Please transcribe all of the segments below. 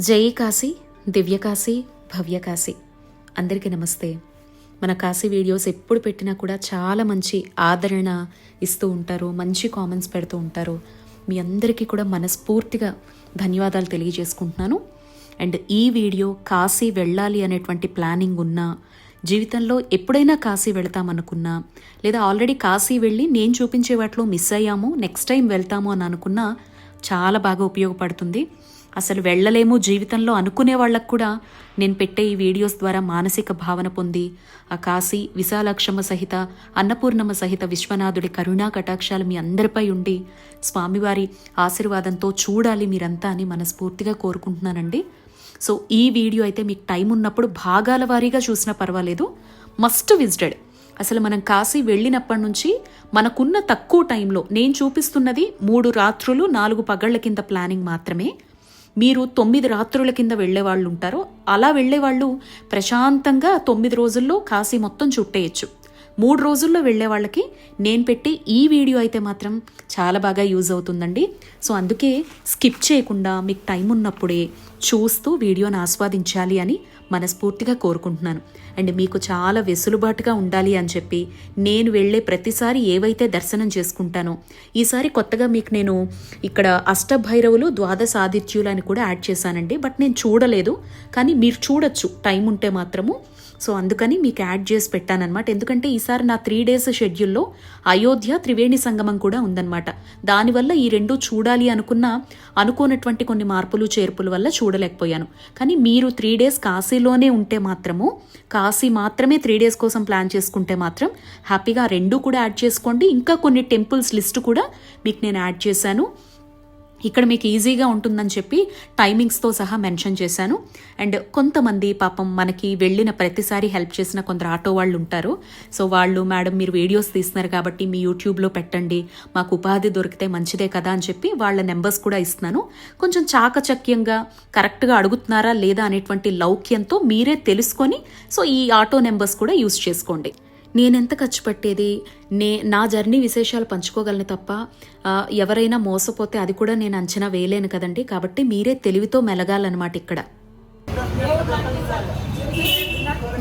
జై కాశీ, దివ్యకాశీ, భవ్యకాశీ. అందరికీ నమస్తే. మన కాశీ వీడియోస్ ఎప్పుడు పెట్టినా కూడా చాలా మంచి ఆదరణ ఇస్తూ ఉంటారు, మంచి కామెంట్స్ పెడుతూ ఉంటారు. మీ అందరికీ కూడా మనస్ఫూర్తిగా ధన్యవాదాలు తెలియజేసుకుంటున్నాను. అండ్ ఈ వీడియో కాశీ వెళ్ళాలి అనేటువంటి ప్లానింగ్ ఉన్నా, జీవితంలో ఎప్పుడైనా కాశీ వెళ్తామనుకున్నా, లేదా ఆల్రెడీ కాశీ వెళ్ళి నేను చూపించే వాటిలో మిస్ అయ్యాము, నెక్స్ట్ టైం వెళ్తాము అని అనుకున్నా చాలా బాగా ఉపయోగపడుతుంది. అసలు వెళ్ళలేము జీవితంలో అనుకునే వాళ్ళకు కూడా నేను పెట్టే ఈ వీడియోస్ ద్వారా మానసిక భావన పొంది ఆ కాశీ విశాలాక్షమ్మ సహిత అన్నపూర్ణమ్మ సహిత విశ్వనాథుడి కరుణా కటాక్షాలు మీ అందరిపై ఉండి స్వామివారి ఆశీర్వాదంతో చూడాలి మీరంతా అని మనస్ఫూర్తిగా కోరుకుంటున్నానండి. సో ఈ వీడియో అయితే మీకు టైం ఉన్నప్పుడు భాగాల వారీగా చూసినా పర్వాలేదు, మస్ట్ విజిటెడ్. అసలు మనం కాశీ వెళ్ళినప్పటి నుంచి మనకున్న తక్కువ టైంలో నేను చూపిస్తున్నది 3 రాత్రులు 4 పగళ్ల కింద ప్లానింగ్ మాత్రమే. మీరు 9 రాత్రుల కింద వెళ్ళేవాళ్ళు ఉంటారో అలా వెళ్ళేవాళ్ళు ప్రశాంతంగా 9 రోజుల్లో కాశీ మొత్తం చుట్టేయచ్చు. 3 రోజుల్లో వెళ్ళే వాళ్ళకి నేను పెట్టి ఈ వీడియో అయితే మాత్రం చాలా బాగా యూజ్ అవుతుందండి. సో అందుకే స్కిప్ చేయకుండా మీకు టైం ఉన్నప్పుడే చూస్తూ వీడియోని ఆస్వాదించాలి అని మనస్ఫూర్తిగా కోరుకుంటున్నాను. అండ్ మీకు చాలా వెసులుబాటుగా ఉండాలి అని చెప్పి నేను వెళ్ళే ప్రతిసారి ఏవైతే దర్శనం చేసుకుంటానో, ఈసారి కొత్తగా మీకు నేను ఇక్కడ అష్టభైరవులు ద్వాదశ ఆదిత్యులు అని కూడా యాడ్ చేశానండి. బట్ నేను చూడలేదు, కానీ మీరు చూడొచ్చు టైం ఉంటే మాత్రము. సో అందుకని మీకు యాడ్ చేసి పెట్టానన్నమాట. ఎందుకంటే ఈసారి నా 3 days షెడ్యూల్లో అయోధ్య త్రివేణి సంగమం కూడా ఉందన్నమాట. దానివల్ల ఈ 2 చూడాలి అనుకోనటువంటి కొన్ని మార్పులు చేర్పుల వల్ల చూడలేకపోయాను. కానీ మీరు 3 days కాశీలోనే ఉంటే మాత్రము, కాశీ మాత్రమే 3 days కోసం ప్లాన్ చేసుకుంటే మాత్రం హ్యాపీగా 2 కూడా యాడ్ చేసుకోండి. ఇంకా కొన్ని టెంపుల్స్ లిస్ట్ కూడా మీకు నేను యాడ్ చేశాను. ఇక్కడ మీకు ఈజీగా ఉంటుందని చెప్పి టైమింగ్స్తో సహా మెన్షన్ చేశాను. అండ్ కొంతమంది పాపం మనకి వెళ్ళిన ప్రతిసారి హెల్ప్ చేసిన కొందరు ఆటో వాళ్ళు ఉంటారు. సో వాళ్ళు, మేడం మీరు వీడియోస్ తీస్తున్నారు కాబట్టి మీ యూట్యూబ్లో పెట్టండి, మాకు ఉపాధి దొరికితే మంచిదే కదా అని చెప్పి వాళ్ళ నెంబర్స్ కూడా ఇస్తున్నాను. కొంచెం చాకచక్యంగా కరెక్ట్గా అడుగుతున్నారా లేదా అనేటువంటి లౌక్యంతో మీరే తెలుసుకొని సో ఈ ఆటో నెంబర్స్ కూడా యూజ్ చేసుకోండి. నేనెంత ఖర్చు పెట్టేది, నా జర్నీ విశేషాలు పంచుకోగలను తప్ప ఎవరైనా మోసపోతే అది కూడా నేను అంచనా వేయలేను కదండి. కాబట్టి మీరే తెలివితో మెలగాలన్నమాట. ఇక్కడ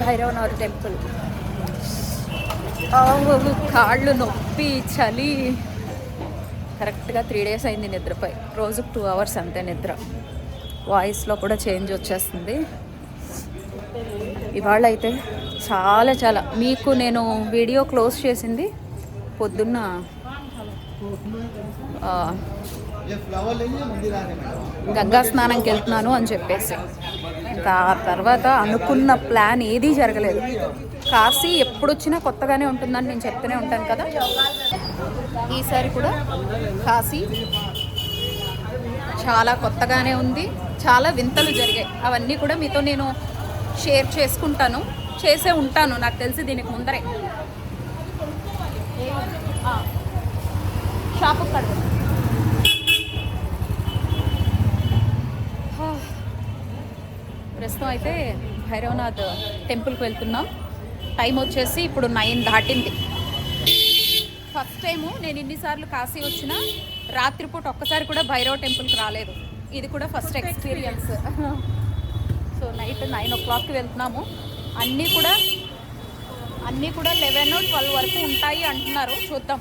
భైరవనాథ టెంపుల్, కాళ్ళు నొప్పి, చలి. కరెక్ట్గా 3 days అయింది నిద్రపై. రోజుకు 2 hours అంతే నిద్ర. వాయిస్లో కూడా చేంజ్ వచ్చేస్తుంది. ఇవాళ అయితే చాలా మీకు నేను వీడియో క్లోజ్ చేసింది పొద్దున్న గంగా స్నానంకి వెళ్తున్నాను అని చెప్పేసి. ఇంకా ఆ తర్వాత అనుకున్న ప్లాన్ ఏదీ జరగలేదు. కాశీ ఎప్పుడొచ్చినా కొత్తగానే ఉంటుందని నేను చెప్తూనే ఉంటాను కదా. ఈసారి కూడా కాశీ చాలా కొత్తగానే ఉంది, చాలా వింతలు జరిగాయి. అవన్నీ కూడా మీతో నేను షేర్ చేసుకుంటాను, చేసే ఉంటాను నాకు తెలిసి దీనికి ముందరే. షాపుకి కడదు. ప్రస్తుతం అయితే భైరవనాథ్ టెంపుల్కి వెళ్తున్నాం. టైం వచ్చేసి ఇప్పుడు 9 దాటింది. ఫస్ట్ టైము నేను ఇన్నిసార్లు కాశీ వచ్చినా రాత్రిపూట ఒక్కసారి కూడా భైరవ టెంపుల్కి రాలేదు. ఇది కూడా ఫస్ట్ ఎక్స్పీరియన్స్. సో నైట్ 9 o'clockకి వెళ్తున్నాము. అన్నీ కూడా 11-12 వరకు ఉంటాయి అంటున్నారు, చూద్దాం.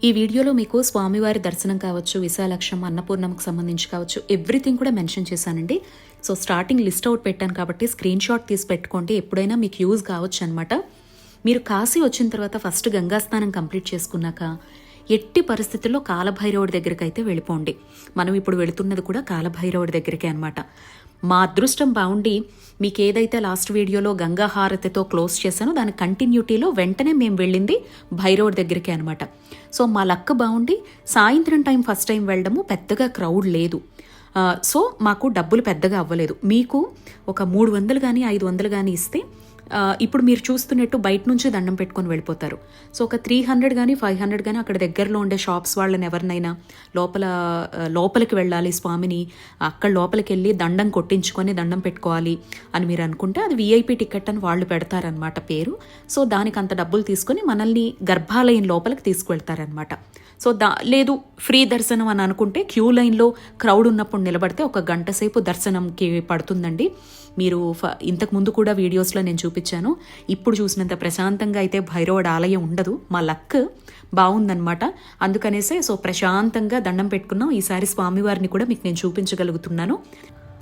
ఈ వీడియోలో మీకు స్వామివారి దర్శనం కావచ్చు, విశాలాక్షమ్మ అన్నపూర్ణమ్మకు సంబంధించి కావచ్చు, ఎవ్రీథింగ్ కూడా మెన్షన్ చేశానండి. సో స్టార్టింగ్ లిస్ట్ అవుట్ పెట్టాను కాబట్టి స్క్రీన్ షాట్ తీసి పెట్టుకోండి, ఎప్పుడైనా మీకు యూజ్ కావచ్చు అనమాట. మీరు కాశీ వచ్చిన తర్వాత ఫస్ట్ గంగా స్నానం కంప్లీట్ చేసుకున్నాక ఎట్టి పరిస్థితుల్లో కాలభైరవుడి దగ్గరికి అయితే వెళ్ళిపోండి. మనం ఇప్పుడు వెళుతున్నది కూడా కాలభైరవుడి దగ్గరికే అనమాట. మా అదృష్టం బాగుండి మీకు ఏదైతే లాస్ట్ వీడియోలో గంగా హారతితో క్లోజ్ చేశానో దాని కంటిన్యూటీలో వెంటనే మేము వెళ్ళింది భైరవుడి దగ్గరికే అనమాట. సో మా లక్ బాగుండి సాయంత్రం టైం ఫస్ట్ టైం వెళ్ళడము పెద్దగా క్రౌడ్ లేదు. సో మాకు డబ్బులు పెద్దగా అవ్వలేదు. మీకు ఒక 300 కానీ 500 కానీ ఇస్తే ఇప్పుడు మీరు చూస్తున్నట్టు బయట నుంచి దండం పెట్టుకొని వెళ్ళిపోతారు. సో ఒక 300 కానీ 500 కానీ అక్కడ దగ్గరలో ఉండే షాప్స్ వాళ్ళని ఎవరినైనా లోపలికి వెళ్ళాలి, స్వామిని అక్కడ లోపలికి వెళ్ళి దండం కొట్టించుకొని దండం పెట్టుకోవాలి అని మీరు అనుకుంటే అది VIP టికెట్ అని వాళ్ళు పెడతారనమాట పేరు. సో దానికి అంత డబ్బులు తీసుకొని మనల్ని గర్భాలయం లోపలికి తీసుకువెళ్తారనమాట. సో లేదు ఫ్రీ దర్శనం అని అనుకుంటే క్యూ లైన్లో క్రౌడ్ ఉన్నప్పుడు నిలబడితే 1 గంట సేపు దర్శనంకి పడుతుందండి. మీరు ఇంతకు ముందు కూడా వీడియోస్లో నేను చూపించాను. ఇప్పుడు చూసినంత ప్రశాంతంగా అయితే భైరవుడి ఆలయం ఉండదు. మా లక్ బాగుందనమాట. అందుకనేసే సో ప్రశాంతంగా దండం పెట్టుకున్నాం. ఈసారి స్వామివారిని కూడా మీకు నేను చూపించగలుగుతున్నాను.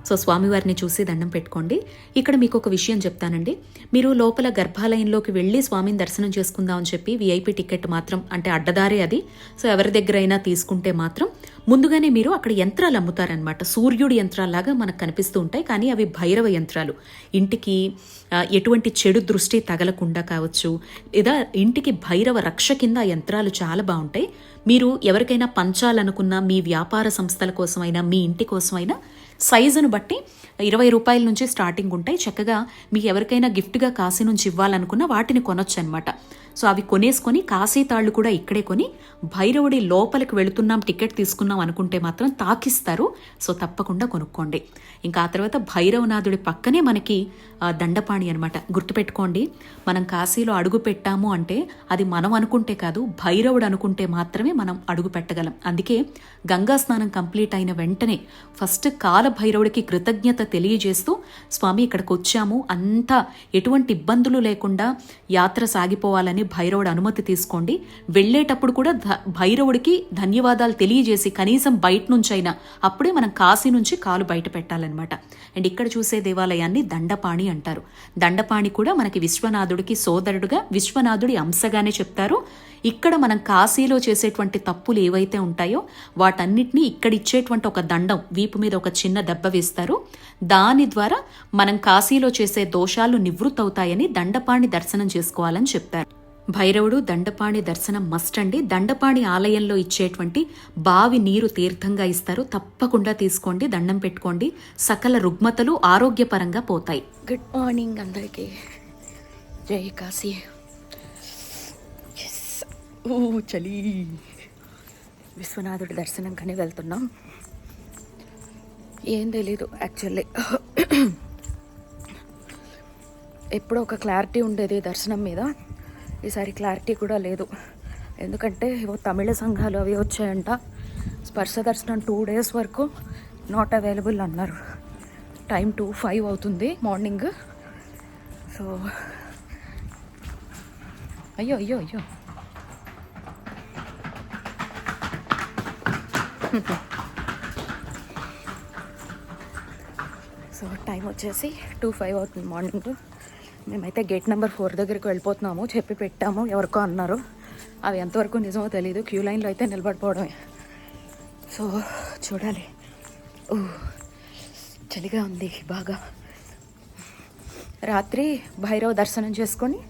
సో స్వామివారిని చూసి దండం పెట్టుకోండి. ఇక్కడ మీకు ఒక విషయం చెప్తానండి. మీరు లోపల గర్భాలయంలోకి వెళ్ళి స్వామిని దర్శనం చేసుకుందామని చెప్పి విఐపి టికెట్ మాత్రం అంటే అడ్డదారే అది. సో ఎవరి దగ్గరైనా తీసుకుంటే మాత్రం ముందుగానే మీరు అక్కడ యంత్రాలు అమ్ముతారనమాట. సూర్యుడి యంత్రాల్లాగా మనకు కనిపిస్తూ ఉంటాయి, కానీ అవి భైరవ యంత్రాలు. ఇంటికి ఎటువంటి చెడు దృష్టి తగలకుండా కావచ్చు, లేదా ఇంటికి భైరవ రక్ష కింద ఆ యంత్రాలు చాలా బాగుంటాయి. మీరు ఎవరికైనా పంచాలనుకున్న మీ వ్యాపార సంస్థల కోసమైనా మీ ఇంటి కోసమైనా సైజును బట్టి 20 రూపాయల నుంచి స్టార్టింగ్ ఉంటాయి. చక్కగా మీకు ఎవరికైనా గిఫ్ట్గా కాశీ నుంచి ఇవ్వాలనుకున్న వాటిని కొనొచ్చు అనమాట. సో అవి కొనేసుకొని కాశీ తాళ్ళు కూడా ఇక్కడే కొని భైరవుడి లోపలికి వెళుతున్నాం టికెట్ తీసుకున్నాం అనుకుంటే మాత్రం తాకిస్తారు. సో తప్పకుండా కొనుక్కోండి. ఇంకా ఆ తర్వాత భైరవనాథుడి పక్కనే మనకి దండపాణి అనమాట. గుర్తుపెట్టుకోండి, మనం కాశీలో అడుగు పెట్టాము అంటే అది మనం అనుకుంటే కాదు, భైరవుడు అనుకుంటే మాత్రమే మనం అడుగు పెట్టగలం. అందుకే గంగా స్నానం కంప్లీట్ అయిన వెంటనే ఫస్ట్ కాల భైరవుడికి కృతజ్ఞత తెలియజేస్తూ స్వామి ఇక్కడికి వచ్చాము, అంతా ఎటువంటి ఇబ్బందులు లేకుండా యాత్ర సాగిపోవాలని భైరవుడు అనుమతి తీసుకోండి. వెళ్ళేటప్పుడు కూడా భైరవుడికి ధన్యవాదాలు తెలియజేసి కనీసం బయట నుంచైనా అప్పుడే మనం కాశీ నుంచి కాలు బయట పెట్టాలన్నమాట. అండ్ ఇక్కడ చూసే దేవాలయాన్ని దండపాణి అంటారు. దండపాణి కూడా మనకి విశ్వనాథుడికి సోదరుడుగా, విశ్వనాథుడి అంశగానే చెప్తారు. ఇక్కడ మనం కాశీలో చేసేటువంటి తప్పులు ఏవైతే ఉంటాయో వాటన్నిటినీ ఇక్కడ ఇచ్చేటువంటి ఒక దండం, వీపు మీద ఒక చిన్న దెబ్బ వేస్తారు. దాని ద్వారా మనం కాశీలో చేసే దోషాలు నివృత్తవుతాయని దండపాణి దర్శనం చేసుకోవాలని చెప్తారు. భైరవుడు దండపాణి దర్శనం మస్ట్ అండి. దండపాణి ఆలయంలో ఇచ్చేటువంటి బావి నీరు తీర్థంగా ఇస్తారు. తప్పకుండా తీసుకోండి, దండం పెట్టుకోండి. సకల రుగ్మతలు ఆరోగ్యపరంగా పోతాయి. గుడ్ మార్నింగ్ అందరికీ. జై కాశీ. చలి. విశ్వనాథుడి దర్శనం కానీ వెళ్తున్నాం. ఏం తెలీదు యాక్చువల్లీ. ఎప్పుడో ఒక క్లారిటీ ఉండేది దర్శనం మీద, ఈసారి క్లారిటీ కూడా లేదు. ఎందుకంటే ఏవో తమిళ సంఘాలు అవి వచ్చాయంట. స్పర్శ దర్శనం 2 days వరకు నాట్ అవైలబుల్ అన్నారు. టైం 2:05 అవుతుంది మార్నింగ్. సో అయ్యో అయ్యో అయ్యో సో టైం వచ్చేసి 2:05 అవుతుంది మార్నింగ్. మేమైతే గేట్ నెంబర్ 4 దగ్గరికి వెళ్ళిపోతున్నాము. చెప్పి పెట్టాము, ఎవరికో అన్నారు. అవి ఎంతవరకు నిజమో తెలీదు. క్యూ లైన్లో అయితే నిలబడిపోవడమే. సో చూడాలి. చలిగా ఉంది బాగా. రాత్రి భైరవ దర్శనం చేసుకొని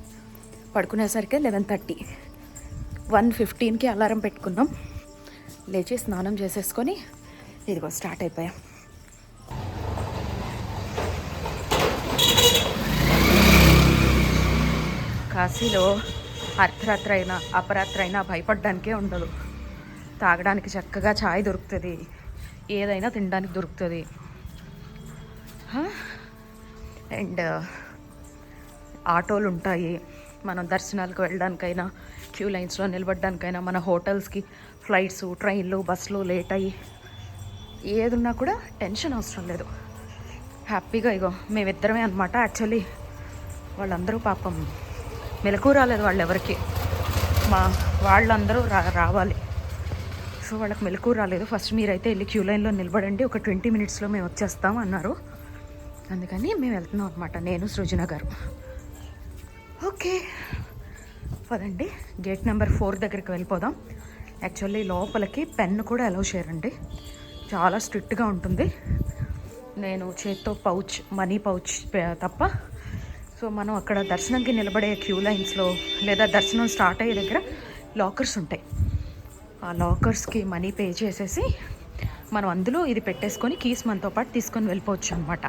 పడుకునేసరికి 11:30. 1:15కి అలారం పెట్టుకున్నాం. లేచి స్నానం చేసేసుకొని ఇదిగో స్టార్ట్ అయిపోయాం. కాశీలో అర్ధరాత్రి అయినా అపరాత్రి అయినా భయపడడానికే ఉండదు. తాగడానికి చక్కగా ఛాయ్ దొరుకుతుంది, ఏదైనా తినడానికి దొరుకుతుంది. అండ్ ఆటోలు ఉంటాయి. మనం దర్శనాలకు వెళ్ళడానికైనా, క్యూ లైన్స్లో నిలబడడానికైనా, మన హోటల్స్కి ఫ్లైట్స్, ట్రైన్లు, బస్సులు లేట్ అయ్యి ఏదున్నా కూడా టెన్షన్ అవసరం లేదు. హ్యాపీగా ఇగో మేమిద్దరమే అనమాట. యాక్చువల్లీ వాళ్ళందరూ పాపం మెలకు రాలేదు వాళ్ళెవరికి. వాళ్ళందరూ రావాలి. సో వాళ్ళకి మెలకు రాలేదు. ఫస్ట్ మీరైతే వెళ్ళి క్యూ లైన్లో నిలబడండి, ఒక 20 minutesలో మేము వచ్చేస్తాం అన్నారు. అందుకని మేము వెళ్తున్నాం అనమాట, నేను సృజన గారు. ఓకే పదండి, గేట్ నెంబర్ 4 దగ్గరికి వెళ్ళిపోదాం. యాక్చువల్లీ లోపలికి పెన్ను కూడా అలౌ చేయరండి, చాలా స్ట్రిక్ట్గా ఉంటుంది. నేను చేత్తో పౌచ్, మనీ పౌచ్ తప్ప. సో మనం అక్కడ దర్శనంకి నిలబడే క్యూ లైన్స్లో లేదా దర్శనం స్టార్ట్ అయ్యే దగ్గర లాకర్స్ ఉంటాయి. ఆ లాకర్స్కి మనీ పే చేసేసి మనం అందులో ఇది పెట్టేసుకొని కీస్ మనతో పాటు తీసుకొని వెళ్ళిపోవచ్చు అనమాట.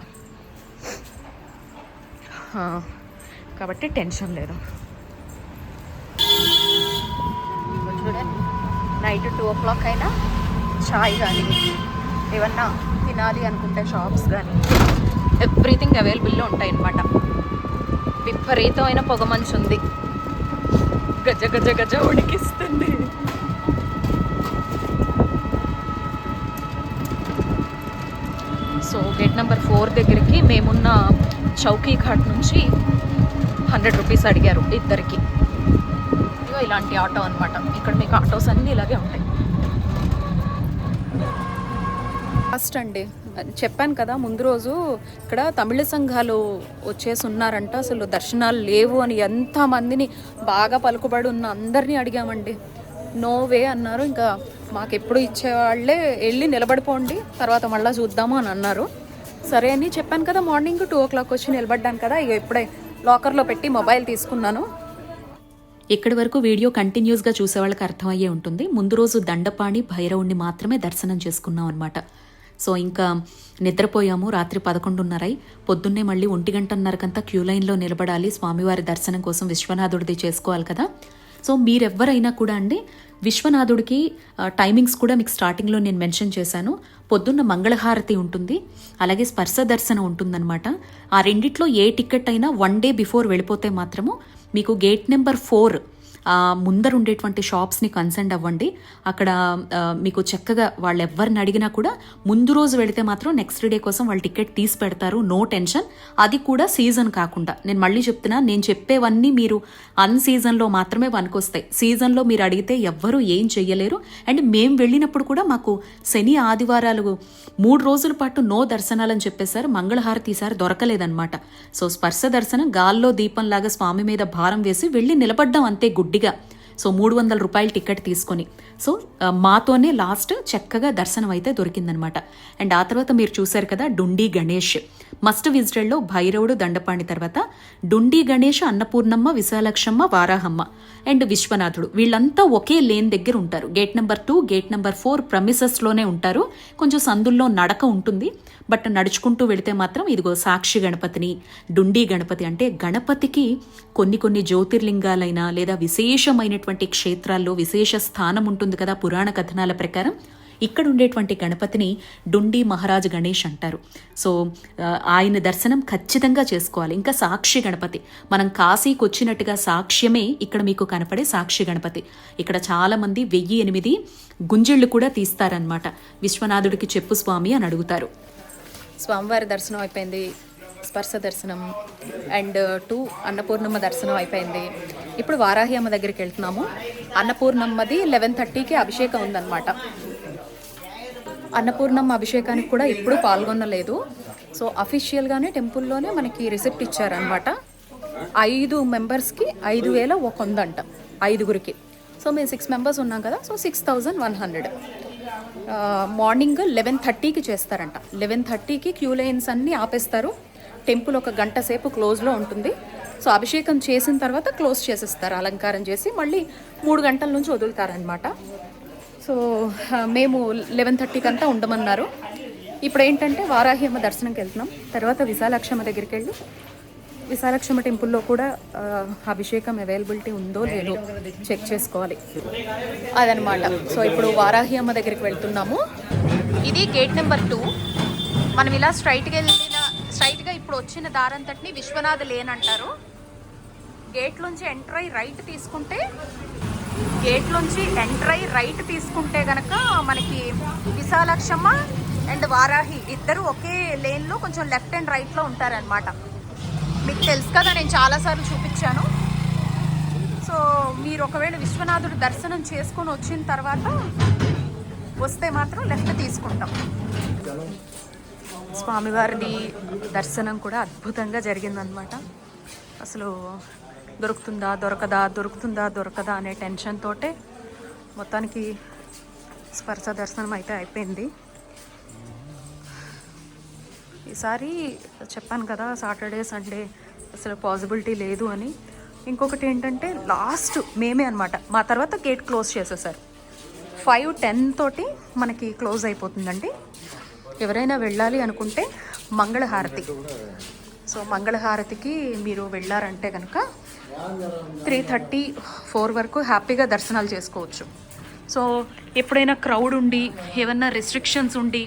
కాబట్టి టెన్షన్ లేదు. చూడండి, నైట్ 2 o'clock అయినా చాయ్ కానీ ఏమన్నా తినాలి అనుకుంటే షాప్స్ కానీ ఎవ్రీథింగ్ అవైలబుల్లో ఉంటాయి అన్నమాట. విపరీతమైన పొగ మంచు ఉంది, గజ గజ గజ ఉడికిస్తుంది. సో గేట్ నెంబర్ 4 దగ్గరికి మేమున్న చౌకీ ఘాట్ నుంచి 100 రూపీస్ అడిగారు ఇద్దరికి. ఇగో ఇలాంటి ఆటో అనమాట. ఇక్కడ మీకు ఆటోస్ అన్నీ ఇలాగే ఉంటాయి. ఫస్ట్ అండి చెప్పాను కదా ముందు రోజు ఇక్కడ తమిళ సంఘాలు వచ్చేసి ఉన్నారంట. అసలు దర్శనాలు లేవు అని ఎంతమందిని బాగా పలుకుబడి ఉన్న అందరినీ అడిగామండి. నో వే అన్నారు. ఇంకా మాకెప్పుడు ఇచ్చేవాళ్ళే వెళ్ళి నిలబడిపోండి, తర్వాత మళ్ళీ చూద్దాము అని అన్నారు. సరే అని చెప్పాను కదా, మార్నింగ్ 2 o'clock వచ్చి నిలబడ్డాను కదా. ఇక ఇప్పుడే లాకర్లో పెట్టి మొబైల్ తీసుకున్నాను. ఇక్కడి వరకు వీడియో కంటిన్యూస్గా చూసే వాళ్ళకి అర్థమయ్యే ఉంటుంది. ముందు రోజు దండపాణి భైరవుణ్ణి మాత్రమే దర్శనం చేసుకున్నాం అనమాట. సో ఇంకా నిద్రపోయాము. రాత్రి 11:30. పొద్దున్నే మళ్ళీ 1:30కంతా క్యూ లైన్లో నిలబడాలి స్వామివారి దర్శనం కోసం. విశ్వనాథుడిది చేసుకోవాలి కదా. సో మీరెవ్వరైనా కూడా అండి, విశ్వనాథుడికి టైమింగ్స్ కూడా మీకు స్టార్టింగ్లో నేను మెన్షన్ చేశాను. పొద్దున్న మంగళహారతి ఉంటుంది, అలాగే స్పర్శ దర్శనం ఉంటుందన్నమాట. ఆ రెండిట్లో ఏ టికెట్ అయినా 1 day బిఫోర్ వెళ్ళిపోతే మాత్రము మీకు గేట్ నెంబర్ 4 ముందర ఉండేటువంటి షాప్స్ని కన్సర్న్ అవ్వండి. అక్కడ మీకు చక్కగా వాళ్ళు ఎవరిని అడిగినా కూడా ముందు రోజు వెళితే మాత్రం నెక్స్ట్ డే కోసం వాళ్ళు టికెట్ తీసి పెడతారు. No tension. అది కూడా సీజన్ కాకుండా. నేను మళ్ళీ చెప్తున్నా, నేను చెప్పేవన్నీ మీరు అన్ సీజన్లో మాత్రమే పనికొస్తాయి. సీజన్లో మీరు అడిగితే ఎవ్వరూ ఏం చెయ్యలేరు. అండ్ మేము వెళ్ళినప్పుడు కూడా మాకు శని ఆదివారాలు 3 రోజుల పాటు నో దర్శనాలని చెప్పేశారు. మంగళహారతి ఈసారి దొరకలేదన్నమాట. సో స్పర్శ దర్శనం గాల్లో దీపంలాగా స్వామి మీద భారం వేసి వెళ్ళి నిలబడ్డాం అంతే గుడ్డిగా. సో 300 రూపాయల టికెట్ తీసుకొని. సో మాతోనే లాస్ట్ చక్కగా దర్శనం అయితే దొరికిందనమాట. అండ్ ఆ తర్వాత మీరు చూశారు కదా డుండి గణేష్ మస్ట్ విజిటెడ్లో భైరవుడు దండపాణి తర్వాత డుండి గణేష్, అన్నపూర్ణమ్మ, విశాలక్షమ్మ, వారాహమ్మ అండ్ విశ్వనాథుడు వీళ్ళంతా ఒకే లేన్ దగ్గర ఉంటారు. గేట్ నెంబర్ 2, గేట్ నెంబర్ 4 ప్రమిసెస్లోనే ఉంటారు. కొంచెం సందుల్లో నడక ఉంటుంది, బట్ నడుచుకుంటూ వెళితే మాత్రం ఇదిగో సాక్షి గణపతిని, డుండి గణపతి అంటే గణపతికి కొన్ని జ్యోతిర్లింగాలైనా లేదా విశేషమైనటువంటి క్షేత్రాల్లో విశేష స్థానం ఉంటుంది కదా పురాణ కథనాల ప్రకారం. ఇక్కడ ఉండేటువంటి గణపతిని డుండి మహారాజ్ గణేష్ అంటారు. సో ఆయన దర్శనం ఖచ్చితంగా చేసుకోవాలి. ఇంకా సాక్షి గణపతి, మనం కాశీకి వచ్చినట్టుగా సాక్ష్యమే ఇక్కడ మీకు కనపడే సాక్షి గణపతి. ఇక్కడ చాలా మంది 1008 గుంజిళ్ళు కూడా తీస్తారనమాట. విశ్వనాథుడికి చెప్పు స్వామి అని అడుగుతారు. స్వామివారి దర్శనం అయిపోయింది, స్పర్శ దర్శనం అండ్ 2 అన్నపూర్ణమ్మ దర్శనం అయిపోయింది. ఇప్పుడు వారాహి అమ్మ దగ్గరికి వెళ్తున్నాము. అన్నపూర్ణమ్మది 11:30కి అభిషేకం ఉందన్నమాట. అన్నపూర్ణమ్మ అభిషేకానికి కూడా ఇప్పుడు పాల్గొనలేదు. సో అఫీషియల్గానే టెంపుల్లోనే మనకి రిసిప్ట్ ఇచ్చారనమాట. 5 మెంబర్స్కి 5,100 అంట, 5గురికి. సో మేము 6 మెంబర్స్ ఉన్నాం కదా, సో 6,100. మార్నింగ్ 11:30కి చేస్తారంట. 11:30కి క్యూ లైన్స్ అన్నీ ఆపేస్తారు. టెంపుల్ 1 గంట సేపు క్లోజ్లో ఉంటుంది. సో అభిషేకం చేసిన తర్వాత క్లోజ్ చేసేస్తారు, అలంకారం చేసి మళ్ళీ 3 గంటల నుంచి వదులుతారనమాట. సో మేము 11:30కి అంతా ఉండమన్నారు. ఇప్పుడు ఏంటంటే వారాహి అమ్మ దర్శనంకి వెళ్తున్నాం. తర్వాత విశాలాక్షమ్మ దగ్గరికి వెళ్ళి విశాలాక్షమ్మ టెంపుల్లో కూడా అభిషేకం అవైలబిలిటీ ఉందో లేదో చెక్ చేసుకోవాలి అదనమాట. సో ఇప్పుడు వారాహి అమ్మ దగ్గరికి వెళ్తున్నాము. ఇది గేట్ నెంబర్ 2. మనం ఇలా స్ట్రైట్గా ఇప్పుడు వచ్చిన దారంతటిని విశ్వనాథ లేన్ అంటారు. గేట్లోంచి ఎంటర్ అయ్యి రైట్ తీసుకుంటే గనక మనకి విశాలాక్షమ్మ అండ్ వారాహి ఇద్దరు ఒకే లేన్లో కొంచెం లెఫ్ట్ అండ్ రైట్లో ఉంటారనమాట. మీకు తెలుసు కదా, నేను చాలాసార్లు చూపించాను. సో మీరు ఒకవేళ విశ్వనాథుడు దర్శనం చేసుకొని వచ్చిన తర్వాత వస్తే మాత్రం లెఫ్ట్ తీసుకుంటాం. స్వామివారిది దర్శనం కూడా అద్భుతంగా జరిగిందనమాట. అసలు దొరుకుతుందా దొరకదా అనే టెన్షన్ తోటే మొత్తానికి స్పర్శ దర్శనం అయితే అయిపోయింది. ఈసారి చెప్పాను కదా సాటర్డే సండే అసలు పాసిబిలిటీ లేదు అని. ఇంకొకటి ఏంటంటే లాస్ట్ మేమే అనమాట, మా తర్వాత గేట్ క్లోజ్ చేసేసారు. 5:10 తోటి మనకి క్లోజ్ అయిపోతుందండి. ఎవరైనా వెళ్ళాలి అనుకుంటే మంగళహారతి, సో మంగళహారతికి మీరు వెళ్ళారంటే కనుక 3:30-4 వరకు హ్యాపీగా దర్శనాలు చేసుకోవచ్చు. సో ఎప్పుడైనా క్రౌడ్ ఉండి ఏమన్నా రెస్ట్రిక్షన్స్ ఉండి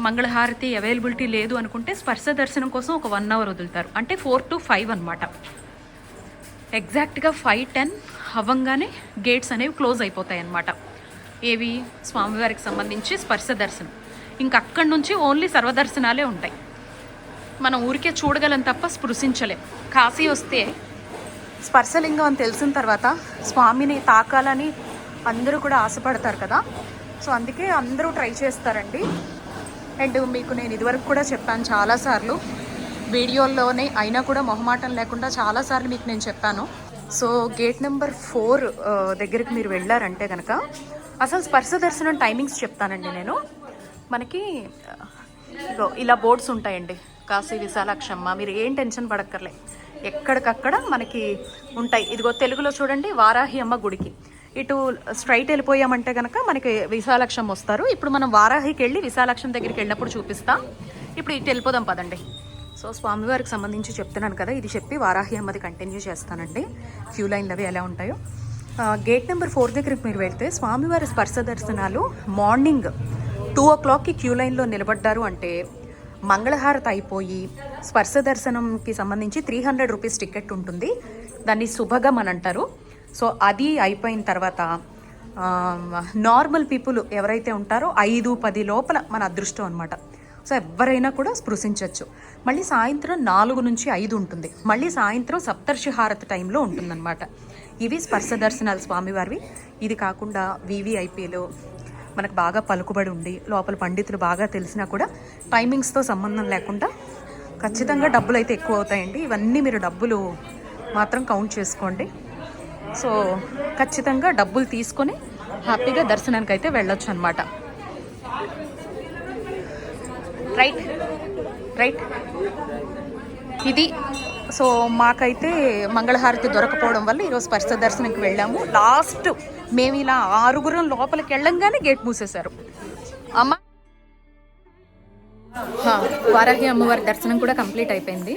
మంగళహారతి అవైలబిలిటీ లేదు అనుకుంటే స్పర్శ దర్శనం కోసం ఒక 1 hour వదులుతారు. అంటే 4 to 5 అనమాట. ఎగ్జాక్ట్గా 5:10 అవ్వంగానే గేట్స్ అనేవి క్లోజ్ అయిపోతాయి అన్నమాట. ఏవి స్వామివారికి సంబంధించి స్పర్శ దర్శనం. ఇంకా అక్కడి నుంచి ఓన్లీ సర్వదర్శనాలే ఉంటాయి. మనం ఊరికే చూడగలం తప్ప స్పృశించలేం. కాశీ వస్తే స్పర్శలింగం అని తెలిసిన తర్వాత స్వామిని తాకాలని అందరూ కూడా ఆశపడతారు కదా. సో అందుకే అందరూ ట్రై చేస్తారండి. అండ్ మీకు నేను ఇదివరకు కూడా చెప్పాను చాలాసార్లు వీడియోల్లోనే, అయినా కూడా మొహమాటం లేకుండా చాలాసార్లు మీకు నేను చెప్పాను. సో గేట్ నెంబర్ 4 దగ్గరికి మీరు వెళ్ళారంటే కనుక అసలు స్పర్శ దర్శనం టైమింగ్స్ చెప్తానండి నేను. మనకి ఇలా బోర్డ్స్ ఉంటాయండి, కాశీ విశాలాక్షమ్మ, మీరు ఏం టెన్షన్ పడక్కర్లే, ఎక్కడికక్కడ మనకి ఉంటాయి. ఇదిగో తెలుగులో చూడండి, వారాహి అమ్మ గుడికి ఇటు స్ట్రైట్ వెళ్ళిపోయామంటే కనుక మనకి విశాలాక్షం వస్తారు. ఇప్పుడు మనం వారాహికి వెళ్ళి విశాలాక్షం దగ్గరికి వెళ్ళినప్పుడు చూపిస్తా. ఇప్పుడు ఇటు వెళ్ళిపోదాం పదండి. సో స్వామివారికి సంబంధించి చెప్తున్నాను కదా, ఇది చెప్పి వారాహి అమ్మది కంటిన్యూ చేస్తానండి. క్యూ లైన్లు అవి ఎలా ఉంటాయో. గేట్ నెంబర్ 4 దగ్గరికి మీరు వెళ్తే స్వామివారి స్పర్శ దర్శనాలు మార్నింగ్ 2 o'clockకి క్యూ లైన్లో నిలబడ్డారు అంటే మంగళహారతి అయిపోయి స్పర్శ దర్శనంకి సంబంధించి 300 రూపీస్ టికెట్ ఉంటుంది. దాన్ని శుభగం అని అంటారు. సో అది అయిపోయిన తర్వాత నార్మల్ పీపుల్ ఎవరైతే ఉంటారో 5-10 లోపల మన అదృష్టం అనమాట. సో ఎవరైనా కూడా స్పృశించవచ్చు. మళ్ళీ సాయంత్రం 4 నుంచి 5 ఉంటుంది. మళ్ళీ సాయంత్రం సప్తర్షి హారతి టైంలో ఉంటుందన్నమాట. ఇవి స్పర్శ దర్శనాలు స్వామివారివి. ఇది కాకుండా వివిఐపీలు మనకు బాగా పలుకుబడి ఉండి లోపల పండితులు బాగా తెలిసినా కూడా టైమింగ్స్తో సంబంధం లేకుండా ఖచ్చితంగా డబ్బులు అయితే ఎక్కువ అవుతాయండి. ఇవన్నీ మీరు డబ్బులు మాత్రం కౌంట్ చేసుకోండి. సో ఖచ్చితంగా డబ్బులు తీసుకొని హ్యాపీగా దర్శనానికి అయితే వెళ్ళొచ్చు అనమాట. రైట్ ఇది. సో మాకైతే మంగళహారతి దొరకపోవడం వల్ల ఈరోజు స్పర్శ దర్శనంకి వెళ్ళాము. లాస్ట్ మేము ఇలా 6 లోపలికి వెళ్ళంగానే గేట్ మూసేశారు. అమ్మ వారాహి అమ్మవారి దర్శనం కూడా కంప్లీట్ అయిపోయింది.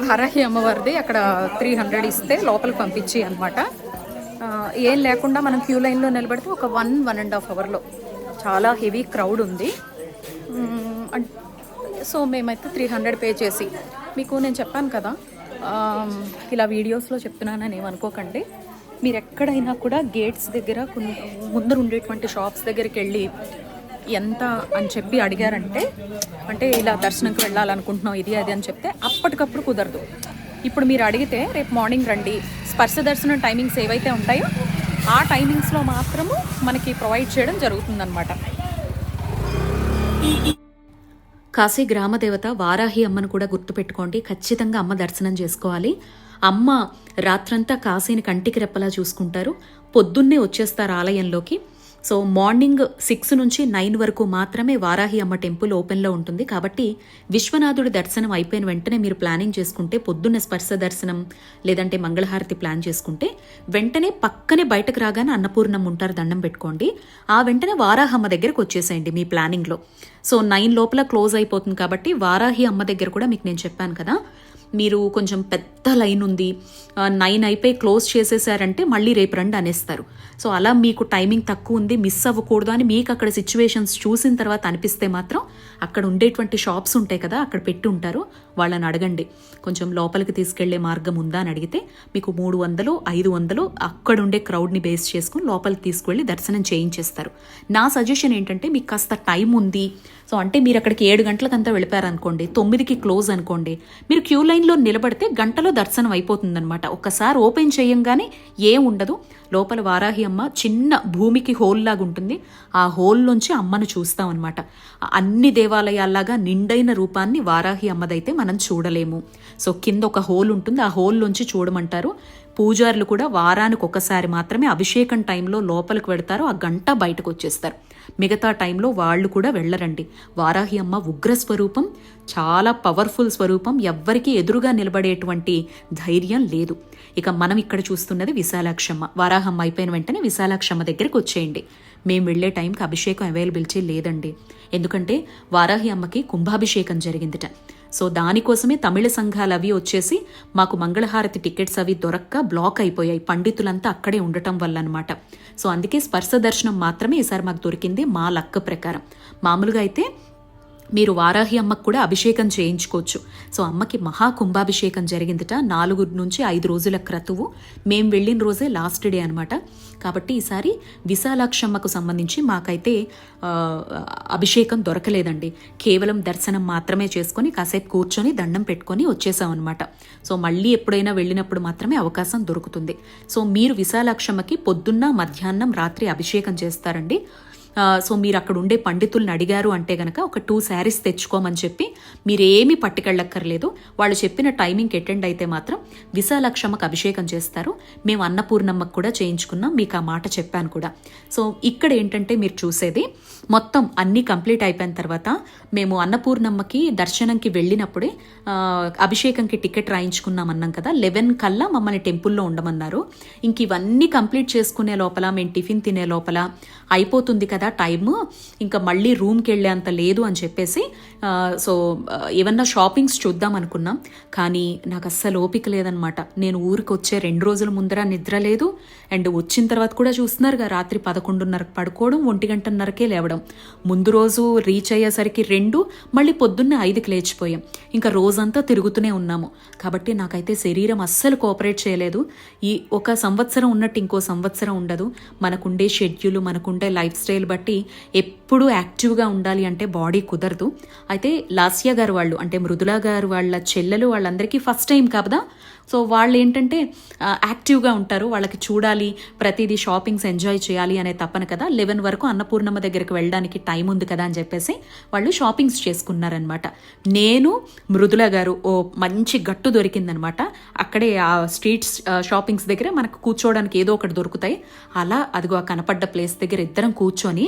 వారాహి అమ్మవారిది అక్కడ 300 ఇస్తే లోపలికి పంపించి అనమాట. ఏం లేకుండా మనం క్యూ లైన్లో నిలబడితే ఒక 1.5 అవర్లో చాలా హెవీ క్రౌడ్ ఉంది. సో మేమైతే 300 పే చేసి, మీకు నేను చెప్పాను కదా ఇలా వీడియోస్లో చెప్తున్నానని ఏమనుకోకండి. మీరు ఎక్కడైనా కూడా గేట్స్ దగ్గర ముందర ఉండేటువంటి షాప్స్ దగ్గరికి వెళ్ళి ఎంత అని చెప్పి అడిగారంటే, అంటే ఇలా దర్శనంకి వెళ్ళాలనుకుంటున్నాం ఇది అది అని చెప్తే అప్పటికప్పుడు కుదరదు. ఇప్పుడు మీరు అడిగితే రేపు మార్నింగ్ రండి, స్పర్శ దర్శనం టైమింగ్స్ ఏవైతే ఉంటాయో ఆ టైమింగ్స్లో మాత్రము మనకి ప్రొవైడ్ చేయడం జరుగుతుందన్నమాట. కాశీ గ్రామదేవత వారాహి అమ్మను కూడా గుర్తుపెట్టుకోండి. ఖచ్చితంగా అమ్మ దర్శనం చేసుకోవాలి. అమ్మ రాత్రంతా కాశీని కంటికి రెప్పలా చూసుకుంటారు. పొద్దున్నే వచ్చేస్తారు ఆలయంలోకి. సో మార్నింగ్ 6 నుంచి 9 వరకు మాత్రమే వారాహి అమ్మ టెంపుల్ ఓపెన్లో ఉంటుంది. కాబట్టి విశ్వనాథుడి దర్శనం అయిపోయిన వెంటనే మీరు ప్లానింగ్ చేసుకుంటే, పొద్దున్న స్పర్శ దర్శనం లేదంటే మంగళహారతి ప్లాన్ చేసుకుంటే వెంటనే పక్కనే బయటకు రాగానే అన్నపూర్ణం ఉంటారు, దండం పెట్టుకోండి. ఆ వెంటనే వారాహి అమ్మ దగ్గరకు వచ్చేసేయండి మీ ప్లానింగ్లో. సో 9 లోపల క్లోజ్ అయిపోతుంది కాబట్టి వారాహి అమ్మ దగ్గర కూడా మీకు నేను చెప్పాను కదా, మీరు కొంచెం పెద్ద లైన్ ఉంది, 9 అయిపోయి క్లోజ్ చేసేసారంటే మళ్ళీ రేపు రండి అనేస్తారు. సో అలా మీకు టైమింగ్ తక్కువ ఉంది, మిస్ అవ్వకూడదు అని మీకు అక్కడ సిచ్యువేషన్స్ చూసిన తర్వాత అనిపిస్తే మాత్రం అక్కడ ఉండేటువంటి షాప్స్ ఉంటాయి కదా, అక్కడ పెట్టి ఉంటారు, వాళ్ళని అడగండి కొంచెం లోపలికి తీసుకెళ్లే మార్గం ఉందా అని అడిగితే మీకు 300, 500 అక్కడ ఉండే క్రౌడ్ని బేస్ చేసుకుని లోపలికి తీసుకువెళ్ళి దర్శనం చేయించేస్తారు. నా సజెషన్ ఏంటంటే, మీకు కాస్త టైం ఉంది, సో అంటే మీరు అక్కడికి 7 గంటలకంతా వెళ్ళిపోయారనుకోండి, 9కి క్లోజ్ అనుకోండి, మీరు క్యూ లైన్లో నిలబడితే గంటలో దర్శనం అయిపోతుందన్నమాట. ఒక్కసారి ఓపెన్ చేయంగానే ఏం ఉండదు, లోపల వారాహి అమ్మ చిన్న భూమికి హోల్ లాగా ఉంటుంది, ఆ హోల్లోంచి అమ్మను చూస్తామన్నమాట. అన్ని దేవాలయాల్లాగా నిండైన రూపాన్ని వారాహి అమ్మదైతే మనం చూడలేము. సో కింద ఒక హోల్ ఉంటుంది, ఆ హోల్లోంచి చూడమంటారు. పూజారులు కూడా వారానికి ఒకసారి మాత్రమే అభిషేకం టైంలో లోపలికి వెడతారు, ఆ గంట బయటకు వచ్చేస్తారు. మిగతా టైంలో వాళ్ళు కూడా వెళ్ళరండి. వారాహి అమ్మ ఉగ్ర స్వరూపం, చాలా పవర్ఫుల్ స్వరూపం, ఎవ్వరికీ ఎదురుగా నిలబడేటువంటి ధైర్యం లేదు. ఇక మనం ఇక్కడ చూస్తున్నది విశాలాక్షమ్మ. వారాహమ్మ అయిపోయిన వెంటనే విశాలాక్షమ్మ దగ్గరికి వచ్చేయండి. మేము వెళ్లే టైంకి అభిషేకం అవైలబిలిటీ లేదండి, ఎందుకంటే వారాహి అమ్మకి కుంభాభిషేకం జరిగిందిట. సో దానికోసమే తమిళ సంఘాలు అవి వచ్చేసి మాకు మంగళహారతి టికెట్స్ అవి దొరక్క బ్లాక్ అయిపోయాయి, పండితులంతా అక్కడే ఉండటం వల్ల అనమాట. సో అందుకే స్పర్శ దర్శనం మాత్రమే ఈసారి మాకు దొరికింది మా లక్క ప్రకారం. మామూలుగా అయితే మీరు వారాహి అమ్మకు కూడా అభిషేకం చేయించుకోవచ్చు. సో అమ్మకి మహా కుంభాభిషేకం జరిగిందట 4 నుంచి 5 రోజుల క్రతువు. మేము వెళ్ళిన రోజే లాస్ట్ డే అనమాట. కాబట్టి ఈసారి విశాలాక్షమ్మకు సంబంధించి మాకైతే అభిషేకం దొరకలేదండి. కేవలం దర్శనం మాత్రమే చేసుకొని కాసేపు కూర్చొని దండం పెట్టుకొని వచ్చేసాం అనమాట. సో మళ్ళీ ఎప్పుడైనా వెళ్ళినప్పుడు మాత్రమే అవకాశం దొరుకుతుంది. సో మీరు విశాలాక్షమ్మకి పొద్దున్న, మధ్యాహ్నం, రాత్రి అభిషేకం చేస్తారండి. సో మీరు అక్కడ ఉండే పండితుల్ని అడిగారు అంటే గనక ఒక 2 శారీస్ తెచ్చుకోమని చెప్పి మీరేమీ పట్టుకెళ్ళక్కర్లేదు. వాళ్ళు చెప్పిన టైమింగ్కి అటెండ్ అయితే మాత్రం విశాలాక్షమ్మకు అభిషేకం చేస్తారు. మేము అన్నపూర్ణమ్మకు కూడా చేయించుకున్నాం, మీకు ఆ మాట చెప్పాను కూడా. సో ఇక్కడ ఏంటంటే మీరు చూసేది మొత్తం అన్నీ కంప్లీట్ అయిపోయిన తర్వాత మేము అన్నపూర్ణమ్మకి దర్శనంకి వెళ్ళినప్పుడే అభిషేకంకి టికెట్ రాయించుకున్నాం అన్నాం కదా. 11 కల్లా మమ్మల్ని టెంపుల్లో ఉండమన్నారు. ఇంక ఇవన్నీ కంప్లీట్ చేసుకునే లోపల, మేము టిఫిన్ తినే లోపల అయిపోతుంది కదా టైము, ఇంకా మళ్ళీ రూమ్కి వెళ్ళేంత లేదు అని చెప్పేసి సో ఏమన్నా షాపింగ్స్ చూద్దాం అనుకున్నాం. కానీ నాకు అస్సలు ఓపిక లేదనమాట. నేను ఊరికి వచ్చే 2 రోజుల ముందర నిద్ర లేదు. అండ్ వచ్చిన తర్వాత కూడా చూస్తున్నారుగా, రాత్రి 11:30కి పడుకోవడం, 1:30కే లేవడం. ముందు రోజు రీచ్ అయ్యేసరికి 2, మళ్ళీ పొద్దున్నే 5కి లేచిపోయాం. ఇంకా రోజంతా తిరుగుతూనే ఉన్నాము. కాబట్టి నాకైతే శరీరం అస్సలు కోఆపరేట్ చేయలేదు. ఈ ఒక సంవత్సరం ఉన్నట్టు ఇంకో సంవత్సరం ఉండదు. మనకుండే షెడ్యూల్, మనకుండే లైఫ్ స్టైల్ బట్టి ఎప్పుడూ యాక్టివ్గా ఉండాలి అంటే బాడీ కుదరదు. అయితే లాస్య గారు వాళ్ళు, అంటే మృదులా గారు వాళ్ళ చెల్లెలు, వాళ్ళందరికీ ఫస్ట్ టైం కదా. సో వాళ్ళు ఏంటంటే యాక్టివ్గా ఉంటారు, వాళ్ళకి చూడాలి, ప్రతిదీ షాపింగ్స్ ఎంజాయ్ చేయాలి అనే తప్పన కదా. 11 వరకు అన్నపూర్ణమ్మ దగ్గరికి వెళ్ళడానికి టైం ఉంది కదా అని చెప్పేసి వాళ్ళు షాపింగ్స్ చేసుకున్నారనమాట. నేను, మృదుల గారు ఓ మంచి గట్టు దొరికిందనమాట. అక్కడే ఆ స్ట్రీట్స్ షాపింగ్స్ దగ్గర మనకు కూర్చోవడానికి ఏదో ఒకటి దొరుకుతాయి. అలా అదిగో ఆ కనపడ్డ ప్లేస్ దగ్గర ఇద్దరం కూర్చొని